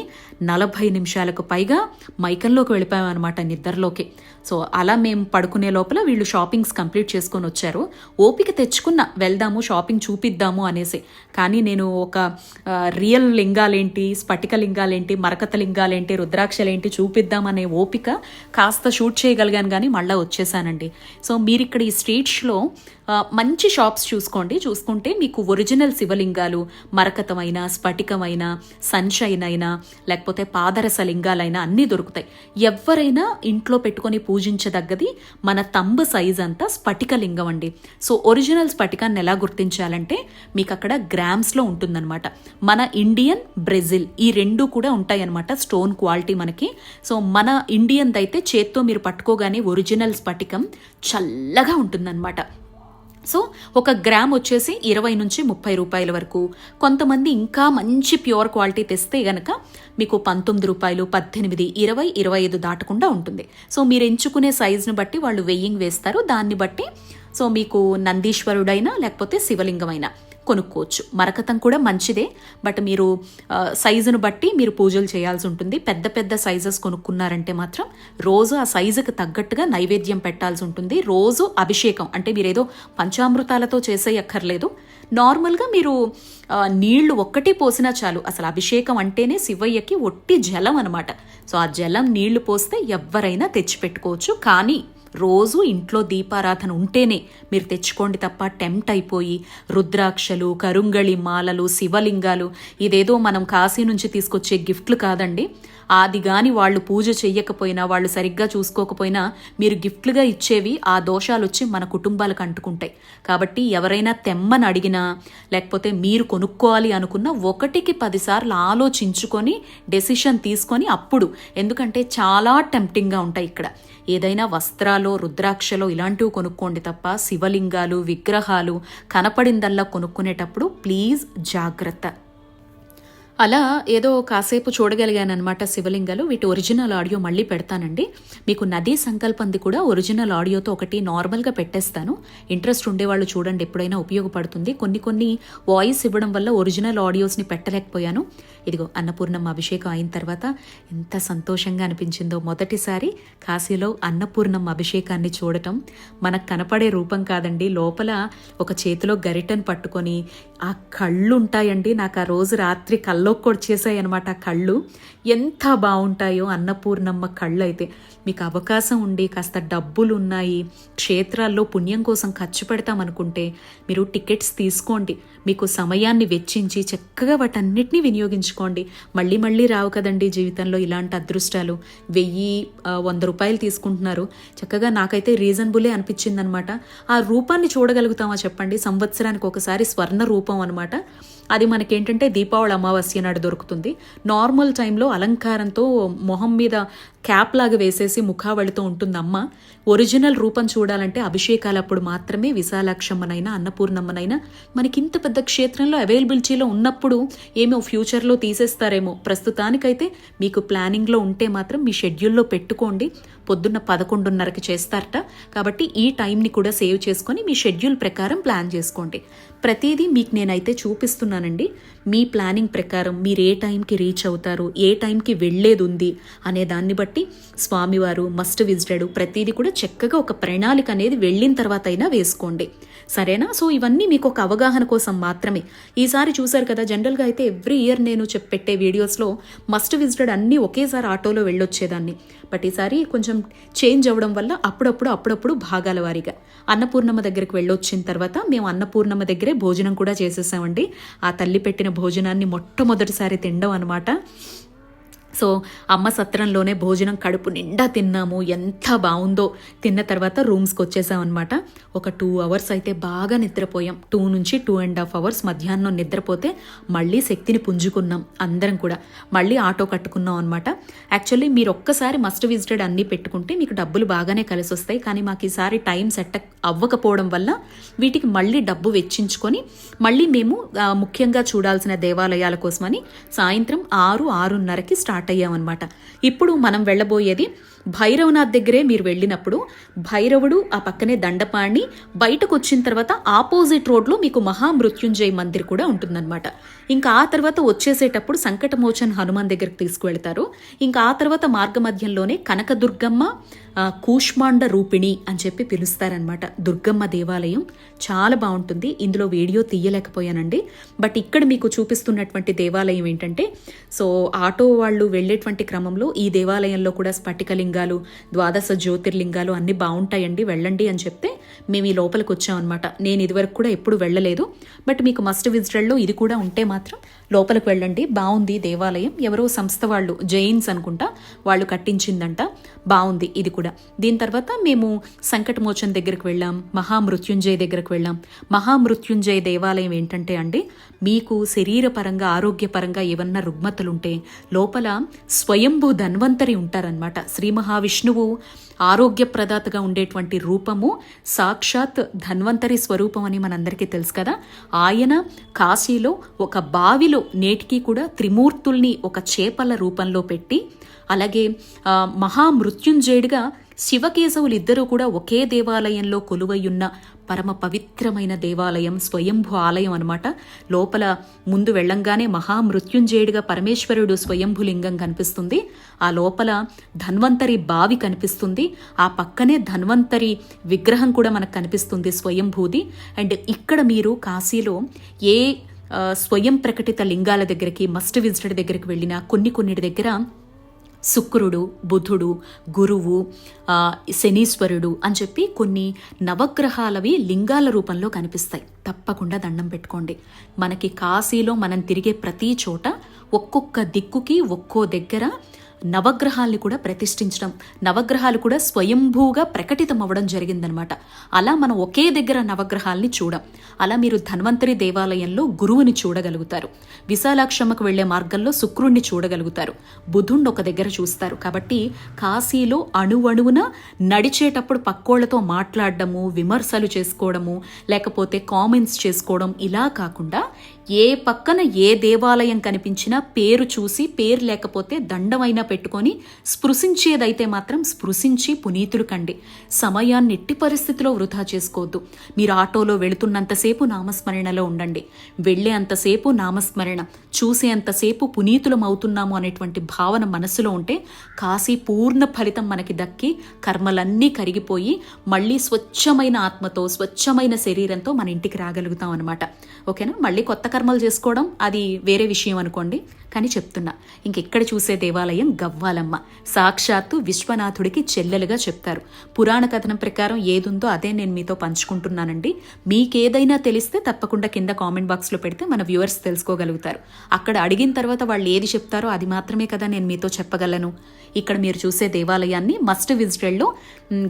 40 నిమిషాలకు పైగా మైకంలోకి వెళ్ళిపోయాం అనమాట, నిద్రలోకి. సో అలా మేము పడుకునే లోపల వీళ్ళు షాపింగ్స్ కంప్లీట్ చేసుకొని వచ్చారు. ఓపిక తెచ్చుకున్న వెళ్దాము, షాపింగ్ చూపిద్దాము అనేసి. కానీ నేను ఒక రియల్ లింగాలేంటి, స్ఫటిక లింగాలేంటి, మరకత లింగాలేంటి, రుద్రాక్షలేంటి చూపిద్దామనే ఓపిక కాస్త షూట్ చేయగలిగాను, కానీ మళ్ళీ వచ్చేసానండి. సో మీరు ఇక్కడ ఈ స్ట్రీట్స్లో మంచి షాప్స్ చూసుకుంటే మీకు ఒరిజినల్ శివలింగాలు, మరకతమైన, స్ఫటికమైన, సన్షైన్ అయినా, లేకపోతే పాదరస లింగాలైనా అన్నీ దొరుకుతాయి. ఎవరైనా ఇంట్లో పెట్టుకొని పూజించదగ్గది మన తంబు సైజ్ అంతా స్ఫటిక లింగం అండి. సో ఒరిజినల్ స్ఫటికాన్ని ఎలా గుర్తించాలంటే మీకు అక్కడ గ్రామ్స్లో ఉంటుందన్నమాట. మన ఇండియన్, బ్రెజిల్ ఈ 2 కూడా ఉంటాయన్నమాట స్టోన్ క్వాలిటీ మనకి. సో మన ఇండియన్ అయితే చేత్తో మీరు పట్టుకోగానే ఒరిజినల్ స్ఫటికం చల్లగా ఉంటుందన్నమాట. సో 1 గ్రామ్ వచ్చేసి 20 నుంచి 30 రూపాయల వరకు. కొంతమంది ఇంకా మంచి ప్యూర్ క్వాలిటీ తెస్తే గనక మీకు 19 రూపాయలు, 18, 20, 25 దాటకుండా ఉంటుంది. సో మీరు ఎంచుకునే సైజును బట్టి వాళ్ళు వెయ్యింగ్ వేస్తారు. దాన్ని బట్టి సో మీకు నందీశ్వరుడైనా లేకపోతే శివలింగమైనా కొనుక్కోవచ్చు. మరకతం కూడా మంచిదే, బట్ మీరు సైజును బట్టి మీరు పూజలు చేయాల్సి ఉంటుంది. పెద్ద పెద్ద సైజెస్ కొనుక్కున్నారంటే మాత్రం రోజు ఆ సైజుకి తగ్గట్టుగా నైవేద్యం పెట్టాల్సి ఉంటుంది. రోజు అభిషేకం అంటే మీరేదో పంచామృతాలతో చేసేయక్కర్లేదు. నార్మల్గా మీరు నీళ్లు ఒక్కటి పోసినా చాలు. అసలు అభిషేకం అంటేనే శివయ్యకి ఒట్టి జలం అనమాట. సో ఆ జలం నీళ్లు పోస్తే ఎవరైనా తెచ్చిపెట్టుకోవచ్చు. కానీ రోజు ఇంట్లో దీపారాధన ఉంటేనే మీరు తెచ్చుకోండి తప్ప టెంప్ట్ అయిపోయి రుద్రాక్షలు, కరుంగళి మాలలు, శివలింగాలు ఇదేదో మనం కాశీ నుంచి తీసుకొచ్చే గిఫ్ట్లు కాదండి. అది గాని వాళ్ళు పూజ చెయ్యకపోయినా, వాళ్ళు సరిగ్గా చూసుకోకపోయినా మీరు గిఫ్ట్లుగా ఇచ్చేవి ఆ దోషాలు వచ్చి మన కుటుంబాలకు అంటుకుంటాయి. కాబట్టి ఎవరైనా తెమ్మని అడిగినా, లేకపోతే మీరు కొనుక్కోవాలి అనుకున్నా 1కి 10 సార్లు ఆలోచించుకొని డెసిషన్ తీసుకొని అప్పుడు, ఎందుకంటే చాలా టెంప్టింగ్గా ఉంటాయి ఇక్కడ. ఏదైనా వస్త్రాలు, రుద్రాక్షలో ఇలాంటివి కొనుక్కోండి తప్ప శివలింగాలు, విగ్రహాలు కనపడిందల్లా కొనుక్కునేటప్పుడు ప్లీజ్ జాగ్రత్త. అలా ఏదో కాసేపు చూడగలిగానమాట శివలింగాలు. వీటి ఒరిజినల్ ఆడియో మళ్ళీ పెడతానండి. మీకు నదీ సంకల్పంది కూడా ఒరిజినల్ ఆడియోతో ఒకటి నార్మల్గా పెట్టేస్తాను. ఇంట్రెస్ట్ ఉండేవాళ్ళు చూడండి, ఎప్పుడైనా ఉపయోగపడుతుంది. కొన్ని వాయిస్ ఇవ్వడం వల్ల ఒరిజినల్ ఆడియోస్ని పెట్టలేకపోయాను. ఇదిగో అన్నపూర్ణమ్మ అభిషేకం అయిన తర్వాత ఎంత సంతోషంగా అనిపించిందో. మొదటిసారి కాశీలో అన్నపూర్ణమ్మ అభిషేకాన్ని చూడటం. మనకు కనపడే రూపం కాదండి, లోపల ఒక చేతిలో గరిటను పట్టుకొని ఆ కళ్ళు ఉంటాయండి. నాకు ఆ రోజు రాత్రి కళ్ళలోకి వచ్చేసాయి అనమాట. ఆ కళ్ళు ఎంత బాగుంటాయో అన్నపూర్ణమ్మ కళ్ళు అయితే. మీకు అవకాశం ఉండి కాస్త డబ్బులు ఉన్నాయి, క్షేత్రాల్లో పుణ్యం కోసం ఖర్చు పెడతామనుకుంటే మీరు టికెట్స్ తీసుకోండి. మీకు సమయాన్ని వెచ్చించి చక్కగా వాటన్నిటిని వినియోగించుకోండి. మళ్ళీ మళ్ళీ రావు కదండి జీవితంలో ఇలాంటి అదృష్టాలు. 100 రూపాయలు తీసుకుంటున్నారు, చక్కగా నాకైతే రీజనబులే అనిపించింది అనమాట. ఆ రూపాన్ని చూడగలుగుతామా చెప్పండి? సంవత్సరానికి ఒకసారి స్వర్ణ రూపం అనమాట. అది మనకేంటంటే దీపావళి అమావాస్య నాడు దొరుకుతుంది. నార్మల్ టైంలో అలంకారంతో మొహం మీద క్యాప్ లాగా వేసేసి ముఖావళితో ఉంటుంది అమ్మ. ఒరిజినల్ రూపం చూడాలంటే అభిషేకాలప్పుడు మాత్రమే విశాలాక్షమ్మనైనా అన్నపూర్ణమ్మనైనా మనకింత పెద్ద క్షేత్రంలో అవైలబిలిటీలో ఉన్నప్పుడు ఏమో ఫ్యూచర్లో తీసేస్తారేమో. ప్రస్తుతానికైతే మీకు ప్లానింగ్లో ఉంటే మాత్రం మీ షెడ్యూల్లో పెట్టుకోండి. పొద్దున్న 11:30కి చేస్తారట, కాబట్టి ఈ టైంని కూడా సేవ్ చేసుకొని మీ షెడ్యూల్ ప్రకారం ప్లాన్ చేసుకోండి. ప్రతిదీ మీకు నేనైతే చూపిస్తున్నానండి. మీ ప్లానింగ్ ప్రకారం మీరు ఏ టైంకి రీచ్ అవుతారు, ఏ టైంకి వెళ్లేది ఉంది అనే దాన్ని బట్టి స్వామివారు మస్ట్ విజిటెడ్ ప్రతిదీ కూడా చక్కగా ఒక ప్రణాళిక అనేది వెళ్ళిన తర్వాత అయినా వేసుకోండి, సరేనా? సో ఇవన్నీ మీకు ఒక అవగాహన కోసం మాత్రమే. ఈసారి చూసారు కదా, జనరల్గా అయితే ఎవ్రీ ఇయర్ నేను పెట్టే వీడియోస్లో మస్ట్ విజిటెడ్ అన్నీ ఒకేసారి ఆటోలో వెళ్ళొచ్చేదాన్ని. బట్ ఈసారి కొంచెం చేంజ్ అవ్వడం వల్ల అప్పుడప్పుడు భాగాల వారీగా అన్నపూర్ణమ్మ దగ్గరికి వెళ్ళొచ్చిన తర్వాత మేము అన్నపూర్ణమ్మ దగ్గరే భోజనం కూడా చేసేసామండి. ఆ తల్లి పెట్టిన భోజనాన్ని మొట్టమొదటిసారి తినడం అనమాట. సో అమ్మ సత్రంలోనే భోజనం కడుపు నిండా తిన్నాము, ఎంత బాగుందో. తిన్న తర్వాత రూమ్స్కి వచ్చేసాం అనమాట. ఒక 2 అవర్స్ అయితే బాగా నిద్రపోయాం. 2 నుంచి 2.5 అవర్స్ మధ్యాహ్నం నిద్రపోతే మళ్ళీ శక్తిని పుంజుకున్నాం అందరం కూడా. మళ్ళీ ఆటో కట్టుకున్నాం అనమాట. యాక్చువల్లీ మీరు ఒక్కసారి మస్ట్ విజిటెడ్ అన్నీ పెట్టుకుంటే మీకు డబ్బులు బాగానే కలిసి వస్తాయి. కానీ మాకు ఈసారి టైం సెట్ అవ్వకపోవడం వల్ల వీటికి మళ్ళీ డబ్బు వెచ్చించుకొని మళ్ళీ మేము ముఖ్యంగా చూడాల్సిన దేవాలయాల కోసమని సాయంత్రం 6-6:30కి స్టార్ట్ అయ్యామన్నమాట. ఇప్పుడు మనం వెళ్ళబోయేది భైరవనాథ్ దగ్గరే. మీరు వెళ్ళినప్పుడు భైరవుడు, ఆ పక్కనే దండపాణి, బయటకు వచ్చిన తర్వాత ఆపోజిట్ రోడ్లో మీకు మహామృత్యుంజయ మందిర్ కూడా ఉంటుందన్నమాట. ఇంకా ఆ తర్వాత వచ్చేసేటప్పుడు సంకటమోచన్ హనుమాన్ దగ్గరికి తీసుకువెళ్తారు. ఇంకా ఆ తర్వాత మార్గమధ్యంలోనే కనకదుర్గమ్మ కూష్మాండ రూపిణి అని చెప్పి పిలుస్తారనమాట. దుర్గమ్మ దేవాలయం చాలా బాగుంటుంది. ఇందులో వీడియో తీయలేకపోయానండి. బట్ ఇక్కడ మీకు చూపిస్తున్నటువంటి దేవాలయం ఏంటంటే, సో ఆటో వాళ్ళు వెళ్ళేటువంటి క్రమంలో ఈ దేవాలయంలో కూడా స్ఫటికలింగాలు, 12 జ్యోతిర్లింగాలు అన్నీ బాగుంటాయండి, వెళ్ళండి అని చెప్తే మేము ఈ లోపలికి వచ్చామన్నమాట. నేను ఇదివరకు కూడా ఎప్పుడు వెళ్ళలేదు. బట్ మీకు మస్ట్ విజిటెడ్లో ఇది కూడా ఉంటే మాత్రం లోపలికి వెళ్ళండి, బాగుంది దేవాలయం. ఎవరో సంస్థ వాళ్ళు, జైన్స్ అనుకుంటా, వాళ్ళు కట్టించిందంట, బాగుంది ఇది కూడా. దీని తర్వాత మేము సంకటమోచన్ దగ్గరికి వెళ్ళాం, మహామృత్యుంజయ దగ్గరకు వెళ్ళాం. మహామృత్యుంజయ దేవాలయం ఏంటంటే అండి, మీకు శరీరపరంగా ఆరోగ్యపరంగా ఏమన్నా రుగ్మతలుంటే లోపల స్వయంభూ ధన్వంతరి ఉంటారనమాట. శ్రీ మహావిష్ణువు ఆరోగ్యప్రదాతగా ఉండేటువంటి రూపము సాక్షాత్ ధన్వంతరి స్వరూపం అని మనందరికీ తెలుసు కదా. ఆయన కాశీలో ఒక బావిలో నేటికి కూడా త్రిమూర్తుల్ని ఒక చేపల రూపంలో పెట్టి, అలాగే మహామృత్యుంజయుడిగా శివకేశవులు ఇద్దరూ కూడా ఒకే దేవాలయంలో కొలువయ్యున్న పరమ పవిత్రమైన దేవాలయం, స్వయంభూ ఆలయం అనమాట. లోపల ముందు వెళ్ళంగానే మహామృత్యుంజయుడిగా పరమేశ్వరుడు స్వయంభులింగం కనిపిస్తుంది. ఆ లోపల ధన్వంతరి బావి కనిపిస్తుంది. ఆ పక్కనే ధన్వంతరి విగ్రహం కూడా మనకు కనిపిస్తుంది, స్వయంభూది. అండ్ ఇక్కడ మీరు కాశీలో ఏ స్వయం ప్రకటిత లింగాల దగ్గరికి, మస్ట్ విజిటెడ్ దగ్గరికి వెళ్ళినా కొన్నిటి దగ్గర శుక్రుడు, బుధుడు, గురువు, శనీశ్వరుడు అని చెప్పి కొన్ని నవగ్రహాలవి లింగాల రూపంలో కనిపిస్తాయి. తప్పకుండా దండం పెట్టుకోండి. మనకి కాశీలో మనం తిరిగే ప్రతి చోట ఒక్కొక్క దిక్కుకి ఒక్కో దగ్గర నవగ్రహాల్ని కూడా ప్రతిష్ఠించడం, నవగ్రహాలు కూడా స్వయంభూగా ప్రకటితం అవ్వడం జరిగిందనమాట. అలా మనం ఒకే దగ్గర నవగ్రహాల్ని చూడం. అలా మీరు ధన్వంతరి దేవాలయంలో గురువుని చూడగలుగుతారు, విశాలాక్షమ్మకు వెళ్లే మార్గంలో శుక్రుణ్ణి చూడగలుగుతారు, బుధుణ్ణి ఒక దగ్గర చూస్తారు. కాబట్టి కాశీలో అణువణువున నడిచేటప్పుడు పక్కోళ్లతో మాట్లాడడము, విమర్శలు చేసుకోవడము, లేకపోతే కామెంట్స్ చేసుకోవడం, ఇలా కాకుండా ఏ పక్కన ఏ దేవాలయం కనిపించినా పేరు చూసి, పేరు లేకపోతే దండమైనా పెట్టుకొని స్పృశించేదైతే మాత్రం స్పృశించి పునీతులు కండి. సమయాన్ని ఎట్టి పరిస్థితిలో వృధా చేసుకోవద్దు. మీరు ఆటోలో వెళుతున్నంతసేపు నామస్మరణలో ఉండండి, వెళ్లే అంతసేపు నామస్మరణ, చూసే అంతసేపు పునీతులం అవుతున్నాము అనేటువంటి భావన మనసులో ఉంటే కాశీ పూర్ణ ఫలితం మనకి దక్కి కర్మలన్నీ కరిగిపోయి మళ్ళీ స్వచ్ఛమైన ఆత్మతో, స్వచ్ఛమైన శరీరంతో మన ఇంటికి రాగలుగుతాం అనమాట. ఓకేనా? మళ్ళీ కొత్త కర్మలు చేసుకోవడం అది వేరే విషయం అనుకోండి, కానీ చెప్తున్నా, ఇంకెక్కడ చూసే దేవాలయం గవ్వాలమ్మ. సాక్షాత్తు విశ్వనాథుడికి చెల్లెలుగా చెప్తారు. పురాణ కథనం ప్రకారం ఏదుందో అదే నేను మీతో పంచుకుంటున్నానండి. మీకేదైనా తెలిస్తే తప్పకుండా కింద కామెంట్ బాక్స్లో పెడితే మన వ్యూవర్స్ తెలుసుకోగలుగుతారు. అక్కడ అడిగిన తర్వాత వాళ్ళు ఏది చెప్తారో అది మాత్రమే కదా నేను మీతో చెప్పగలను. ఇక్కడ మీరు చూసే దేవాలయాన్ని మస్ట్ విజిటెడ్లో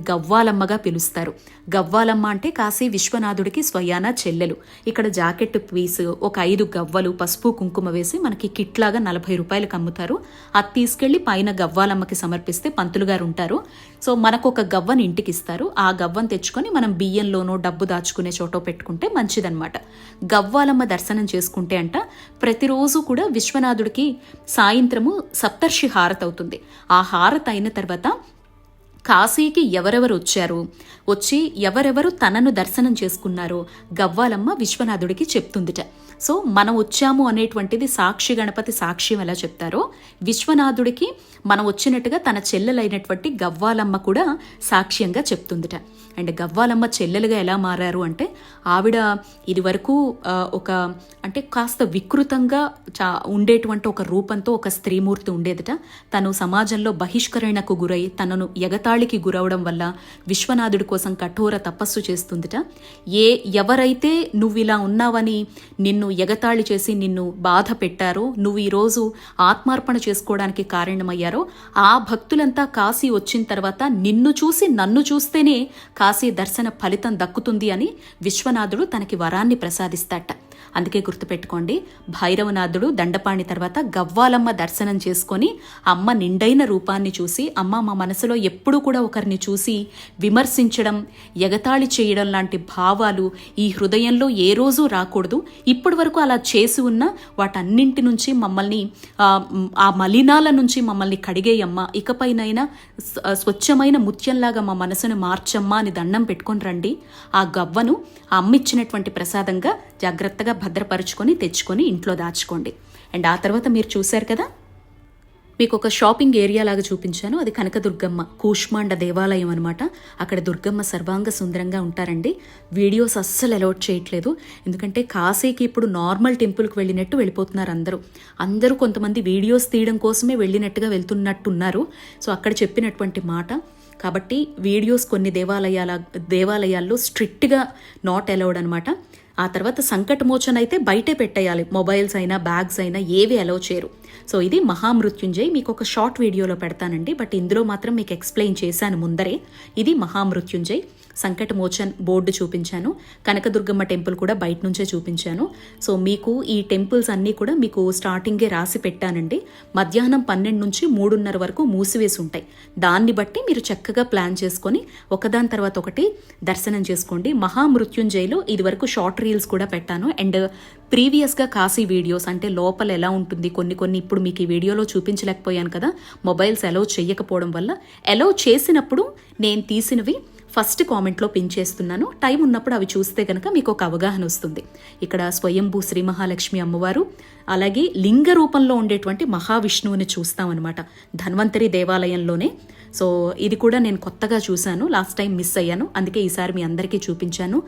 గవ్వాలమ్మగా పిలుస్తారు. గవ్వాలమ్మ అంటే కాశీ విశ్వనాథుడికి స్వయాన చెల్లెలు. ఇక్కడ జాకెట్ పీస్, ఒక 5 గవ్వలు, పసుపు కుంకుమ వేసి మనకి కిట్ లాగా 40 రూపాయలకు అమ్ముతారు. అది తీసుకెళ్లి పైన గవ్వాలమ్మకి సమర్పిస్తే పంతులు గారు ఉంటారు. సో మనకు ఒక గవ్వని ఇంటికి ఇస్తారు. ఆ గవ్వను తెచ్చుకొని మనం బియ్యంలోనో డబ్బు దాచుకునే చోటో పెట్టుకుంటే మంచిదన్నమాట. గవ్వాలమ్మ దర్శనం చేసుకుంటే అంట ప్రతిరోజు కూడా విశ్వనాథుడికి సాయంత్రము సప్తర్షి హారతి అవుతుంది. ఆ హారతి అయిన తర్వాత కాశీకి ఎవరెవరు వచ్చి ఎవరెవరు తనను దర్శనం చేసుకున్నారో గవ్వాలమ్మ విశ్వనాథుడికి చెప్తుందిట. సో మనం వచ్చాము అనేటువంటిది సాక్షి గణపతి సాక్ష్యం ఎలా చెప్తారో విశ్వనాథుడికి మనం వచ్చినట్టుగా తన చెల్లెలైనటువంటి గవ్వాలమ్మ కూడా సాక్ష్యంగా చెప్తుందిట. అండ్ గవ్వాలమ్మ చెల్లెలుగా ఎలా మారారు అంటే ఆవిడ ఇది వరకు ఒక అంటే కాస్త వికృతంగా ఉండేటువంటి ఒక రూపంతో ఒక స్త్రీమూర్తి ఉండేదిట. తను సమాజంలో బహిష్కరణకు గురై తనను ఎగతాళికి గురవడం వల్ల విశ్వనాథుడి కోసం కఠోర తపస్సు చేస్తుందిట. ఎవరైతే నువ్వు ఇలా ఉన్నావని నిన్ను ఎగతాళి చేసి నిన్ను బాధ పెట్టారో, నువ్వు ఈరోజు ఆత్మార్పణ చేసుకోవడానికి కారణమయ్యారో ఆ భక్తులంతా కాశీ వచ్చిన తర్వాత నిన్ను చూసి నన్ను చూస్తేనే కాశీ దర్శన ఫలితం దక్కుతుంది అని విశ్వనాథుడు తనకి వరాన్ని ప్రసాదిస్తాట. అందుకే గుర్తుపెట్టుకోండి, భైరవనాథుడు దండపాణి తర్వాత గవ్వాలమ్మ దర్శనం చేసుకొని అమ్మ నిండైన రూపాన్ని చూసి, అమ్మ మా మనసులో ఎప్పుడూ కూడా ఒకరిని చూసి విమర్శించడం, ఎగతాళి చేయడం లాంటి భావాలు ఈ హృదయంలో ఏ రోజు రాకూడదు. ఇప్పటి వరకు అలా చేసి ఉన్న వాటన్నింటి నుంచి మమ్మల్ని ఆ మలినాల నుంచి మమ్మల్ని కడిగేయమ్మ, ఇకపైనైనా స్వచ్ఛమైన ముత్యంలాగా మా మనసును మార్చమ్మా అని దండం పెట్టుకొని రండి. ఆ గవ్వను ఆ అమ్మ ఇచ్చినటువంటి ప్రసాదంగా జాగ్రత్తగా భద్రపరుచుకొని తెచ్చుకొని ఇంట్లో దాచుకోండి. అండ్ ఆ తర్వాత మీరు చూశారు కదా, మీకు ఒక షాపింగ్ ఏరియా లాగా చూపించాను. అది కనకదుర్గమ్మ కూష్మాండ దేవాలయం అనమాట. అక్కడ దుర్గమ్మ సర్వాంగ సుందరంగా ఉంటారండి. వీడియోస్ అస్సలు అలౌట్ చేయట్లేదు, ఎందుకంటే కాశీకి ఇప్పుడు నార్మల్ టెంపుల్కి వెళ్ళినట్టు వెళ్ళిపోతున్నారు అందరూ కొంతమంది వీడియోస్ తీయడం కోసమే వెళ్ళినట్టుగా వెళ్తున్నట్టున్నారు. సో అక్కడ చెప్పినటువంటి మాట కాబట్టి వీడియోస్ కొన్ని దేవాలయాల్లో స్ట్రిక్ట్గా నాట్ అలౌడ్ అనమాట. ఆ తర్వాత సంకటమోచన అయితే బయటే పెట్టేయాలి. మొబైల్స్ అయినా బ్యాగ్స్ అయినా ఏవి అలౌ చేయరు. సో ఇది మహామృత్యుంజయ్. మీకు ఒక షార్ట్ వీడియోలో పెడతానండి, బట్ ఇందులో మాత్రం మీకు ఎక్స్ప్లెయిన్ చేశాను ముందరే. ఇది మహామృత్యుంజయ్. సంకటమోచన్ బోర్డు చూపించాను. కనకదుర్గమ్మ టెంపుల్ కూడా బయట నుంచే చూపించాను. సో మీకు ఈ టెంపుల్స్ అన్నీ కూడా మీకు స్టార్టింగే రాసి పెట్టానండి. మధ్యాహ్నం 12 నుంచి 3:30 వరకు మూసివేసి ఉంటాయి. దాన్ని బట్టి మీరు చక్కగా ప్లాన్ చేసుకొని ఒకదాని తర్వాత ఒకటి దర్శనం చేసుకోండి. మహామృత్యుంజయ్లో ఇది వరకు షార్ట్ రీల్స్ కూడా పెట్టాను. అండ్ ప్రీవియస్గా కాశీ వీడియోస్ అంటే లోపల ఎలా ఉంటుంది కొన్ని ఇప్పుడు మీకు ఈ వీడియోలో చూపించలేకపోయాను కదా, మొబైల్స్ అలౌ చేయకపోవడం వల్ల. అలౌ చేసినప్పుడు నేను తీసినవి ఫస్ట్ కామెంట్లో పిన్ చేస్తున్నాను. టైం ఉన్నప్పుడు అవి చూస్తే కనుక మీకు ఒక అవగాహన వస్తుంది. ఇక్కడ స్వయంభూ శ్రీ మహాలక్ష్మి అమ్మవారు, అలాగే లింగ రూపంలో ఉండేటువంటి మహావిష్ణువుని చూస్తామన్నమాట ధన్వంతరి దేవాలయంలోనే. సో ఇది కూడా నేను కొత్తగా చూశాను, లాస్ట్ టైం మిస్ అయ్యాను, అందుకే ఈసారి మీ అందరికీ చూపించాను.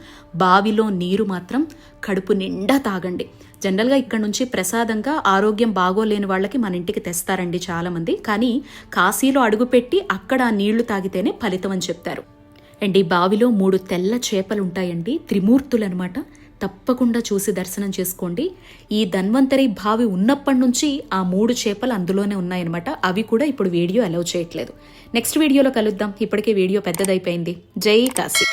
బావిలో నీరు మాత్రం కడుపు నిండా తాగండి. జనరల్గా ఇక్కడ నుంచి ప్రసాదంగా ఆరోగ్యం బాగోలేని వాళ్ళకి మన ఇంటికి తెస్తారండి చాలామంది, కానీ కాశీలో అడుగుపెట్టి అక్కడ ఆ నీళ్లు తాగితేనే ఫలితం అని చెప్తారు. అండ్ ఈ బావిలో 3 తెల్ల చేపలు ఉంటాయండి, త్రిమూర్తులు అనమాట. తప్పకుండా చూసి దర్శనం చేసుకోండి. ఈ ధన్వంతరి బావి ఉన్నప్పటి నుంచి ఆ 3 చేపలు అందులోనే ఉన్నాయన్నమాట. అవి కూడా ఇప్పుడు వీడియో అలౌ చేయట్లేదు. నెక్స్ట్ వీడియోలో కలుద్దాం. ఇప్పటికే వీడియో పెద్దదైపోయింది. జై కాశీ.